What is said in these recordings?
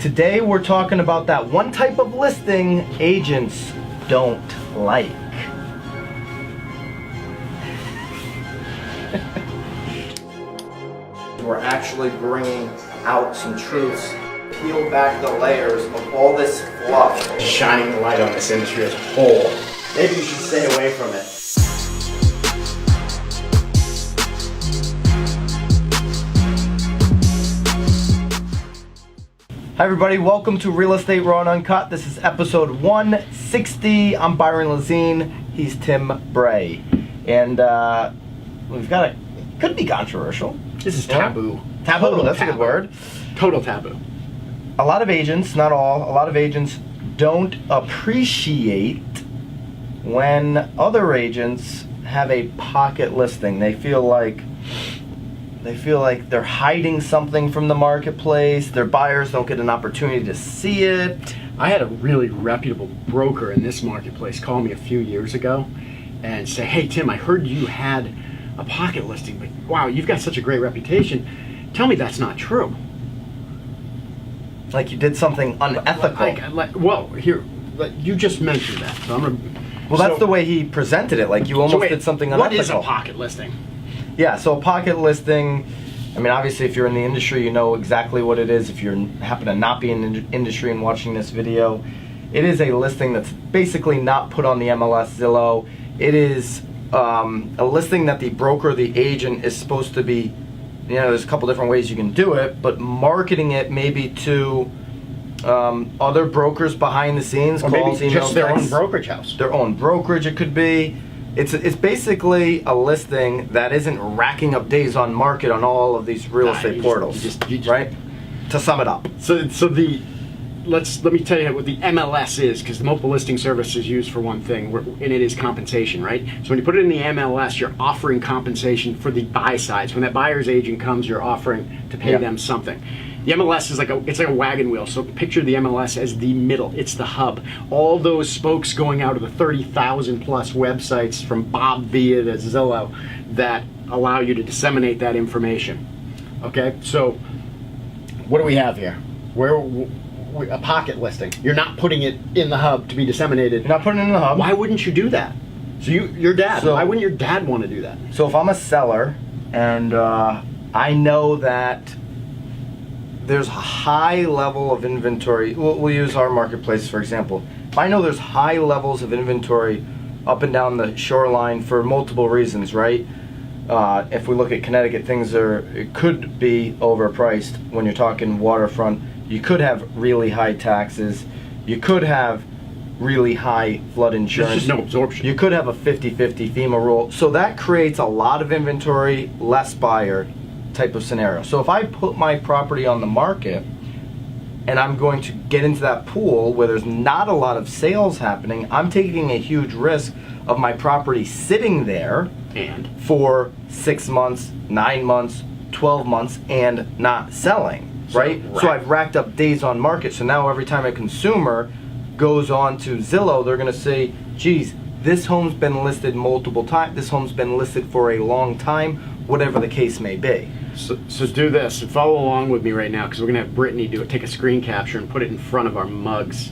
Today we're talking about that one type of listing agents don't like. We're actually bringing out some truths, peel back the layers of all this fluff. Shining the light on this industry as a whole. Maybe you should stay away from it. Hi everybody, welcome to Real Estate Raw and Uncut. This is episode 160. I'm Byron Lazine, he's Tim Bray. And we've got it could be controversial. This is taboo. Taboo, Total that's taboo. a good word. Total taboo. A lot of agents, not all, a lot of agents don't appreciate when other agents have a pocket listing. They feel like they're hiding something from the marketplace. Their buyers don't get an opportunity to see it. I had a really reputable broker in this marketplace call me a few years ago and say, hey Tim, I heard you had a pocket listing, but wow, you've got such a great reputation. Tell me that's not true. Like you did something unethical. You just mentioned that. So I'm gonna, well, that's the way he presented it. Like you almost did something unethical. What is a pocket listing? Yeah, so a pocket listing, I mean, obviously if you're in the industry, you know exactly what it is. If you happen to not be in the industry and watching this video, it is a listing that's basically not put on the MLS Zillow. It is a listing that the broker, the agent, is supposed to be, you know, there's a couple different ways you can do it, but marketing it maybe to other brokers behind the scenes, or calls, maybe emails, just their texts. own brokerage house. Their own brokerage, it could be. It's basically a listing that isn't racking up days on market on all of these real estate portals, right? To sum it up. Let me tell you what the MLS is, because the multiple listing service is used for one thing, and it is compensation, right? So when you put it in the MLS, you're offering compensation for the buy side. So when that buyer's agent comes, you're offering to pay them something. The MLS is like a wagon wheel. So picture the MLS as the middle. It's the hub. All those spokes going out of the 30,000 plus websites from Bob via to Zillow that allow you to disseminate that information. Okay, so what do we have here? A pocket listing. You're not putting it in the hub to be disseminated. You're not putting it in the hub. Why wouldn't you do that? So your dad. Why wouldn't your dad want to do that? So if I'm a seller and I know that there's a high level of inventory, we'll use our marketplace for example. If I know there's high levels of inventory up and down the shoreline for multiple reasons, right? If we look at Connecticut, it could be overpriced when you're talking waterfront. You could have really high taxes. You could have really high flood insurance. There's just no absorption. You could have a 50-50 FEMA rule. So that creates a lot of inventory, less buyer type of scenario. So if I put my property on the market and I'm going to get into that pool where there's not a lot of sales happening, I'm taking a huge risk of my property sitting there for 6 months, 9 months, 12 months and not selling. Right? So I've racked up days on market. So now every time a consumer goes on to Zillow, they're going to say, geez, this home's been listed multiple times. This home's been listed for a long time, whatever the case may be. So do this and follow along with me right now, because we're going to have Brittany take a screen capture and put it in front of our mugs.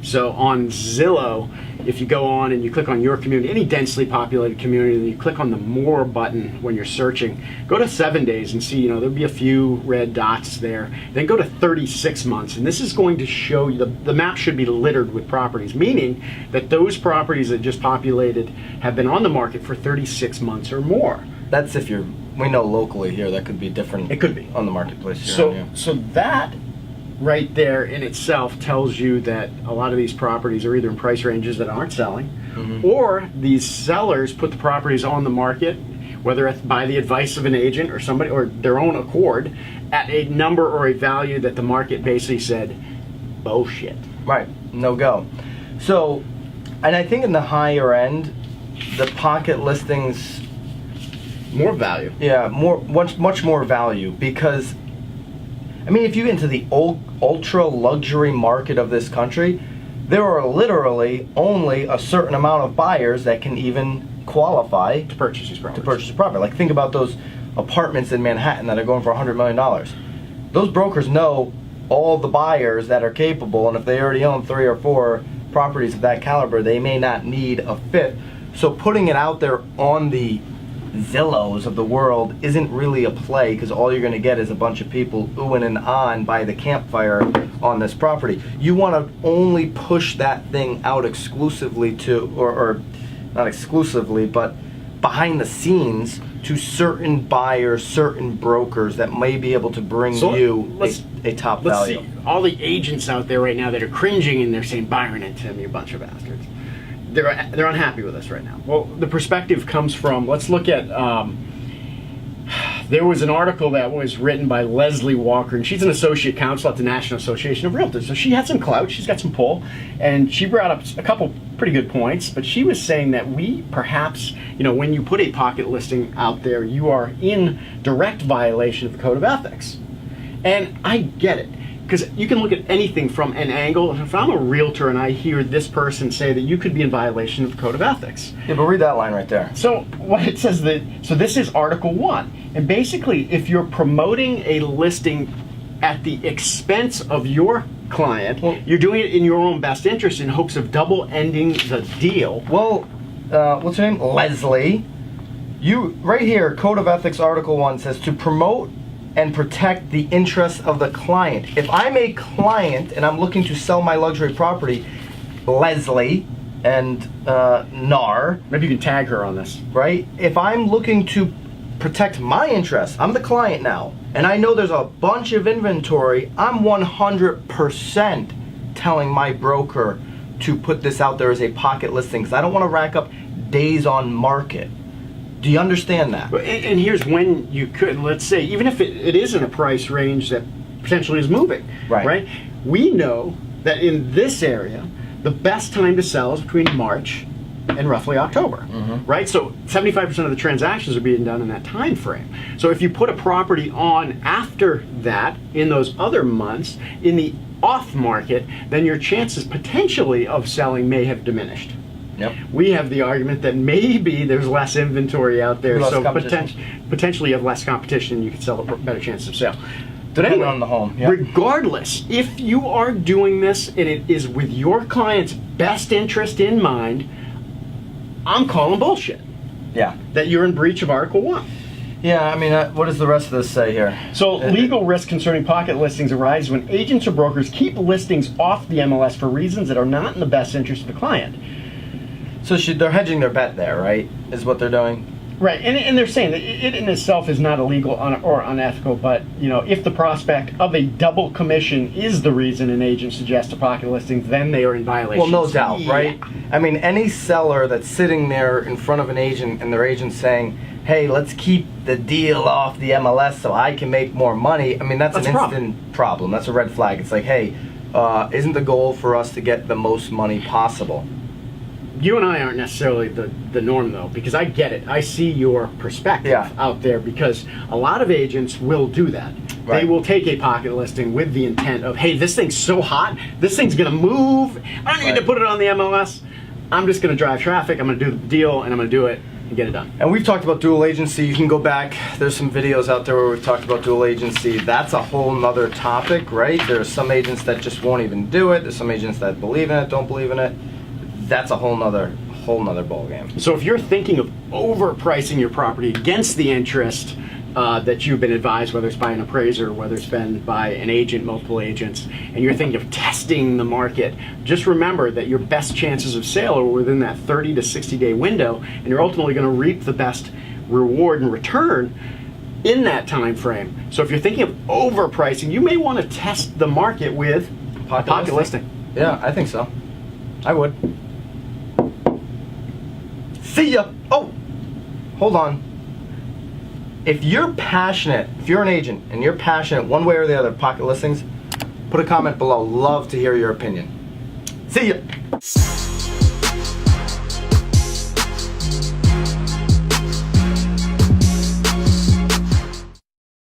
So on Zillow, if you go on and you click on your community, any densely populated community, and you click on the More button when you're searching, go to 7 days and see, there'll be a few red dots there. Then go to 36 months, and this is going to show you, the map should be littered with properties, meaning that those properties that just populated have been on the market for 36 months or more. That's if we know locally here, that could be different. It could be. On the marketplace here. So that right there in itself tells you that a lot of these properties are either in price ranges that aren't selling, or these sellers put the properties on the market, whether it's by the advice of an agent or somebody or their own accord, at a number or a value that the market basically said, bullshit. Right, no go. So, and I think in the higher end, the pocket listings, more value. Yeah, much more value, because I mean, if you get into the ultra luxury market of this country, there are literally only a certain amount of buyers that can even qualify to purchase these properties. To purchase a property. Like, think about those apartments in Manhattan that are going for $100 million. Those brokers know all the buyers that are capable, and if they already own 3 or 4 properties of that caliber, they may not need a 5th. So putting it out there on the Zillows of the world isn't really a play, because all you're going to get is a bunch of people oohing and ahhing by the campfire on this property. You want to only push that thing out exclusively to, or not exclusively, but behind the scenes to certain buyers, certain brokers that may be able to bring you a top value. Let's see all the agents out there right now that are cringing and they're saying, Byron and Tim, you bunch of bastards. They're unhappy with us right now. Well, the perspective comes from, let's look at, there was an article that was written by Leslie Walker, and she's an associate counsel at the National Association of Realtors. So she had some clout, she's got some pull, and she brought up a couple pretty good points, but she was saying that we perhaps, when you put a pocket listing out there, you are in direct violation of the Code of Ethics. And I get it. Because you can look at anything from an angle. If I'm a realtor and I hear this person say that you could be in violation of the Code of Ethics. Yeah, but read that line right there. So what it says so this is Article 1. And basically, if you're promoting a listing at the expense of your client, you're doing it in your own best interest in hopes of double-ending the deal. Well, what's her name? Leslie. You, right here, Code of Ethics Article 1 says to promote and protect the interests of the client. If I'm a client and I'm looking to sell my luxury property, Leslie and Nar. Maybe you can tag her on this. Right? If I'm looking to protect my interests, I'm the client now, and I know there's a bunch of inventory, I'm 100% telling my broker to put this out there as a pocket listing, because I don't want to rack up days on market. Do you understand that? And here's when you could, let's say, even if it is in a price range that potentially is moving, right? We know that in this area, the best time to sell is between March and roughly October, right? So 75% of the transactions are being done in that time frame. So if you put a property on after that, in those other months, in the off market, then your chances potentially of selling may have diminished. Yep. We have the argument that maybe there's less inventory out there, so potentially you have less competition and you can sell a better chance of sale. Depending on the home. Yep. Regardless, if you are doing this and it is with your client's best interest in mind, I'm calling bullshit. Yeah. That you're in breach of Article 1. Yeah, I mean, what does the rest of this say here? So, legal risks concerning pocket listings arise when agents or brokers keep listings off the MLS for reasons that are not in the best interest of the client. So they're hedging their bet there, right? Is what they're doing? Right, and they're saying that it in itself is not illegal or unethical, but if the prospect of a double commission is the reason an agent suggests a pocket listing, then they are in violation. Well, no doubt, right? I mean, any seller that's sitting there in front of an agent and their agent's saying, hey, let's keep the deal off the MLS so I can make more money, I mean, that's an instant problem. That's a red flag. It's like, hey, isn't the goal for us to get the most money possible? You and I aren't necessarily the norm, though, because I get it. I see your perspective out there, because a lot of agents will do that. Right. They will take a pocket listing with the intent of, hey, this thing's so hot, this thing's going to move, I don't need to put it on the MLS. I'm just going to drive traffic, I'm going to do the deal, and I'm going to do it and get it done. And we've talked about dual agency. You can go back. There's some videos out there where we've talked about dual agency. That's a whole nother topic, right? There's some agents that just won't even do it. There's some agents that believe in it, don't believe in it. That's a whole nother ball game. So if you're thinking of overpricing your property against the interest that you've been advised, whether it's by an appraiser, whether it's been by an agent, multiple agents, and you're thinking of testing the market, just remember that your best chances of sale are within that 30 to 60 day window, and you're ultimately going to reap the best reward and return in that time frame. So if you're thinking of overpricing, you may want to test the market with a pocket listing. Yeah, I think so. I would. See ya. Oh, hold on. If you're passionate, if you're an agent and you're passionate one way or the other, pocket listings, put a comment below. Love to hear your opinion. See ya.